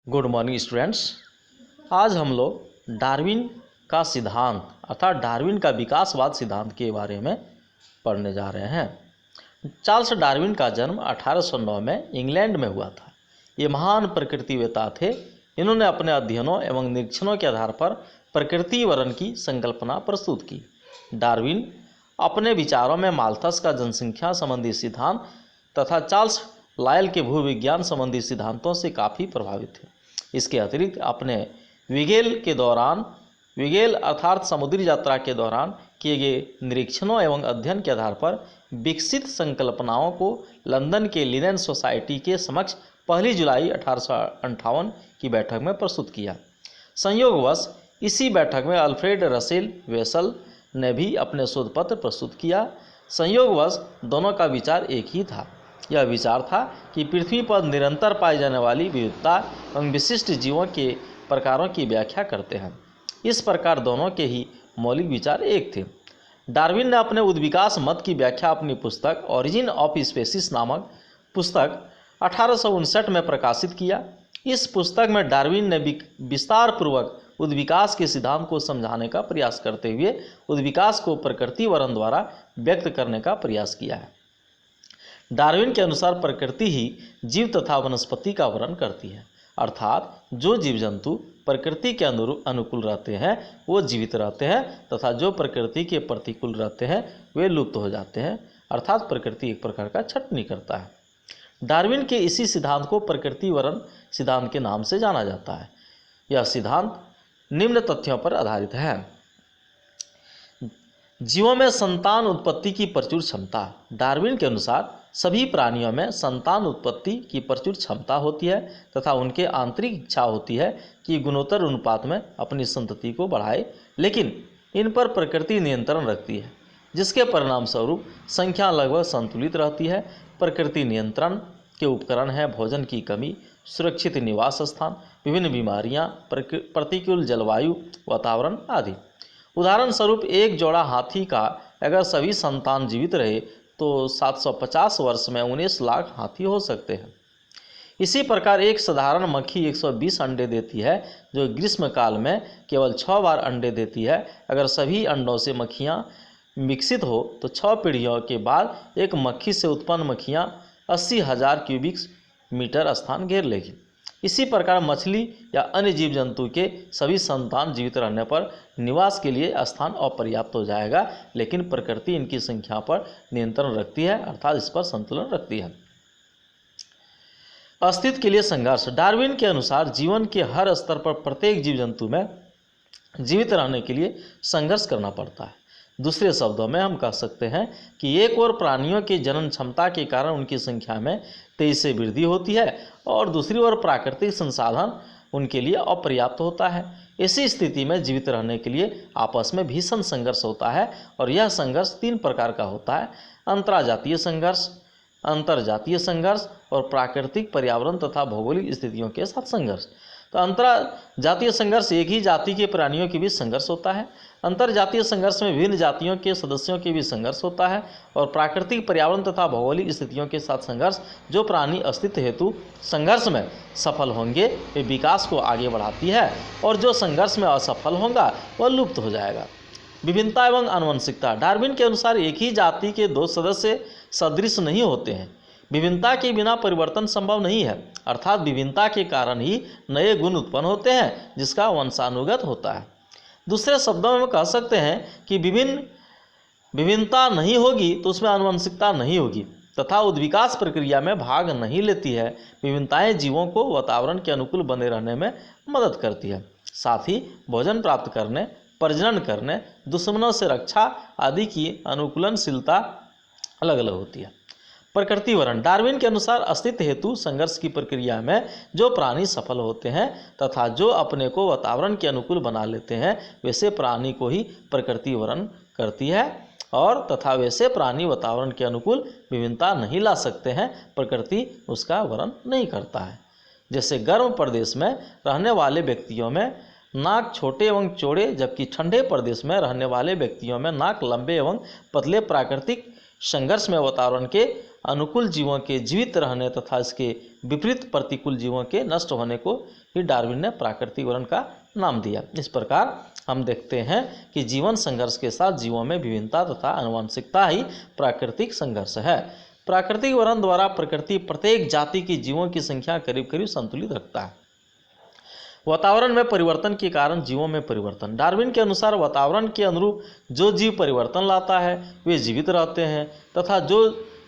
Good morning students. आज हम लोग डार्विन का सिद्धांत अर्थात डार्विन का विकासवाद सिद्धांत के बारे में पढ़ने जा रहे हैं। चार्ल्स डार्विन का जन्म 1809 में इंग्लैंड में हुआ था। ये महान प्रकृतिवेत्ता थे। इन्होंने अपने अध्ययनों एवं निरीक्षणों के आधार पर प्रकृति वर्ण की संकल्पना प्रस्तुत की। डार्विन अपने विचारों में माल्थस का जनसंख्या संबंधी सिद्धांत तथा चार्ल्स लायल के भूविज्ञान संबंधी सिद्धांतों से काफ़ी प्रभावित थे। इसके अतिरिक्त अपने विगेल अर्थात समुद्री यात्रा के दौरान किए गए निरीक्षणों एवं अध्ययन के आधार पर विकसित संकल्पनाओं को लंदन के लिनेन सोसाइटी के समक्ष 1 जुलाई 1858 की बैठक में प्रस्तुत किया। संयोगवश इसी बैठक में अल्फ्रेड रसेल वेसल ने भी अपने शोध पत्र प्रस्तुत किया। संयोगवश दोनों का विचार एक ही था। यह विचार था कि पृथ्वी पर निरंतर पाई जाने वाली विविधता एवं विशिष्ट जीवों के प्रकारों की व्याख्या करते हैं। इस प्रकार दोनों के ही मौलिक विचार एक थे। डार्विन ने अपने उद्विकास मत की व्याख्या अपनी पुस्तक ओरिजिन ऑफ स्पीसीज नामक पुस्तक 1859 में प्रकाशित किया। इस पुस्तक में डार्विन ने विस्तार पूर्वक उद्विकास के सिद्धांत को समझाने का प्रयास करते हुए उद्विकास को प्रकृति वर्ण द्वारा व्यक्त करने का प्रयास किया है। डार्विन के अनुसार प्रकृति ही जीव तथा वनस्पति का वर्णन करती है, अर्थात जो जीव जंतु प्रकृति के अनुकूल रहते हैं वो जीवित रहते हैं तथा जो प्रकृति के प्रतिकूल रहते हैं वे लुप्त हो जाते हैं, अर्थात प्रकृति एक प्रकार का छटनी करता है। डार्विन के इसी सिद्धांत को प्रकृति वर्ण सिद्धांत के नाम से जाना जाता है। यह सिद्धांत निम्न तथ्यों पर आधारित है। जीवों में संतान उत्पत्ति की प्रचुर क्षमता। डार्विन के अनुसार सभी प्राणियों में संतान उत्पत्ति की प्रचुर क्षमता होती है तथा उनके आंतरिक इच्छा होती है कि गुणोत्तर अनुपात में अपनी संतति को बढ़ाए, लेकिन इन पर प्रकृति नियंत्रण रखती है, जिसके परिणाम स्वरूप संख्या लगभग संतुलित रहती है। प्रकृति नियंत्रण के उपकरण हैं भोजन की कमी, सुरक्षित निवास स्थान, विभिन्न बीमारियां, प्रतिकूल जलवायु वातावरण आदि। उदाहरण स्वरूप एक जोड़ा हाथी का अगर सभी संतान जीवित रहे तो 750 वर्ष में 19 लाख हाथी हो सकते हैं। इसी प्रकार एक साधारण मक्खी 120 अंडे देती है, जो ग्रीष्म काल में केवल 6 बार अंडे देती है। अगर सभी अंडों से मक्खियाँ विकसित हो तो 6 पीढ़ियों के बाद एक मक्खी से उत्पन्न मक्खियाँ 80,000 क्यूबिक मीटर स्थान घेर लेगी। इसी प्रकार मछली या अन्य जीव जंतु के सभी संतान जीवित रहने पर निवास के लिए स्थान अपर्याप्त हो जाएगा, लेकिन प्रकृति इनकी संख्या पर नियंत्रण रखती है, अर्थात इस पर संतुलन रखती है। अस्तित्व के लिए संघर्ष। डार्विन के अनुसार जीवन के हर स्तर पर प्रत्येक जीव जंतु में जीवित रहने के लिए संघर्ष करना पड़ता है। दूसरे शब्दों में हम कह सकते हैं कि एक और प्राणियों के जनन क्षमता के कारण उनकी संख्या में तेजी से वृद्धि होती है और दूसरी ओर प्राकृतिक संसाधन उनके लिए अपर्याप्त होता है। इसी स्थिति में जीवित रहने के लिए आपस में भीषण संघर्ष होता है और यह संघर्ष 3 प्रकार का होता है: अंतरजातीय संघर्ष, अंतरजातीय संघर्ष और प्राकृतिक पर्यावरण तथा भौगोलिक स्थितियों के साथ संघर्ष। तो अंतरजातीय संघर्ष एक ही जाति के प्राणियों के बीच संघर्ष होता है। अंतरजातीय संघर्ष में विभिन्न जातियों के सदस्यों के बीच संघर्ष होता है। और प्राकृतिक पर्यावरण तथा भौगोलिक स्थितियों के साथ संघर्ष, जो प्राणी अस्तित्व हेतु संघर्ष में सफल होंगे वे विकास को आगे बढ़ाती है और जो संघर्ष में असफल होगा वह लुप्त हो जाएगा। विभिन्नता एवं आनुवंशिकता। डार्विन के अनुसार एक ही जाति के 2 सदस्य सदृश नहीं होते हैं। विभिन्नता के बिना परिवर्तन संभव नहीं है, अर्थात विभिन्नता के कारण ही नए गुण उत्पन्न होते हैं जिसका वंशानुगत होता है। दूसरे शब्दों में हम कह सकते हैं कि विभिन्नता नहीं होगी तो उसमें आनुवंशिकता नहीं होगी तथा उद्विकास प्रक्रिया में भाग नहीं लेती है। विभिन्नताएं जीवों को वातावरण के अनुकूल बने रहने में मदद करती है, साथ ही भोजन प्राप्त करने, प्रजनन करने, दुश्मनों से रक्षा आदि की अनुकूलनशीलता अलग अलग होती है। प्रकृति वर्ण। डार्विन के अनुसार अस्तित्व हेतु संघर्ष की प्रक्रिया में जो प्राणी सफल होते हैं तथा जो अपने को वातावरण के अनुकूल बना लेते हैं वैसे प्राणी को ही प्रकृति वर्ण करती है, और तथा वैसे प्राणी वातावरण के अनुकूल विभिन्नता नहीं ला सकते हैं, प्रकृति उसका वर्ण नहीं करता है। जैसे गर्म प्रदेश में रहने वाले व्यक्तियों में नाक छोटे एवं चौड़े, जबकि ठंडे प्रदेश में रहने वाले व्यक्तियों में नाक लंबे एवं पतले। प्राकृतिक संघर्ष में वातावरण के अनुकूल जीवों के जीवित रहने तथा इसके विपरीत प्रतिकूल जीवों के नष्ट होने को ही डार्विन ने प्राकृतिक वर्ण का नाम दिया। इस प्रकार हम देखते हैं कि जीवन संघर्ष के साथ जीवों में विभिन्नता तथा आनुवंशिकता ही प्राकृतिक संघर्ष है। प्राकृतिक वर्ण द्वारा प्रकृति प्रत्येक जाति की जीवों की संख्या करीब करीब संतुलित रखता है। वातावरण में परिवर्तन के कारण जीवों में परिवर्तन। डार्विन के अनुसार वातावरण के अनुरूप जो जीव परिवर्तन लाता है वे जीवित रहते हैं तथा जो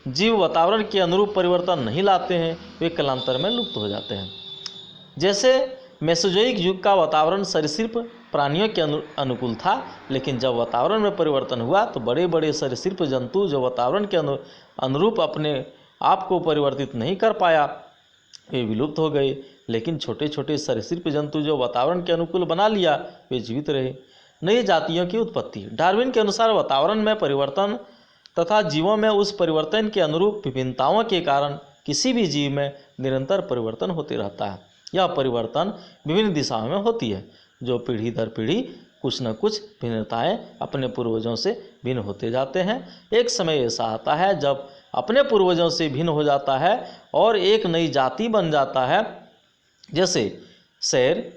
जीव वातावरण के अनुरूप परिवर्तन नहीं लाते हैं वे कालांतर में लुप्त हो जाते हैं। जैसे मेसोजोइक युग का वातावरण सरीसृप प्राणियों के अनुकूल था, लेकिन जब वातावरण में परिवर्तन हुआ तो बड़े बड़े सरीसृप जंतु जो वातावरण के अनुरूप अपने आप को परिवर्तित नहीं कर पाया वे विलुप्त हो गए, लेकिन छोटे छोटे सरीसृप जंतु जो वातावरण के अनुकूल बना लिया वे जीवित रहे। नई जातियों की उत्पत्ति। डार्विन के अनुसार वातावरण में परिवर्तन तथा जीवों में उस परिवर्तन के अनुरूप विभिन्नताओं के कारण किसी भी जीव में निरंतर परिवर्तन होते रहता है। यह परिवर्तन विभिन्न दिशाओं में होती है, जो पीढ़ी दर पीढ़ी कुछ न कुछ भिन्नताएं अपने पूर्वजों से भिन्न होते जाते हैं। एक समय ऐसा आता है जब अपने पूर्वजों से भिन्न हो जाता है और एक नई जाति बन जाता है, जैसे शेर,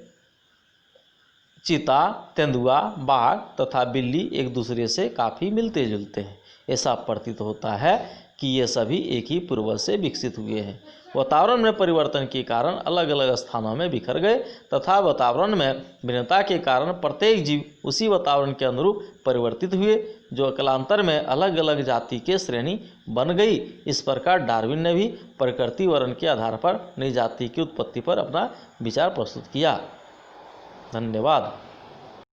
चीता, तेंदुआ, बाघ तथा बिल्ली एक दूसरे से काफ़ी मिलते जुलते हैं। ऐसा प्रतीत होता है कि ये सभी एक ही पूर्वज से विकसित हुए हैं। वातावरण में परिवर्तन के कारण अलग अलग स्थानों में बिखर गए तथा वातावरण में भिन्नता के कारण प्रत्येक जीव उसी वातावरण के अनुरूप परिवर्तित हुए, जो कालांतर में अलग अलग जाति के श्रेणी बन गई। इस प्रकार डार्विन ने भी प्रकृति वर्ण के आधार पर नई जाति की उत्पत्ति पर अपना विचार प्रस्तुत किया। धन्यवाद।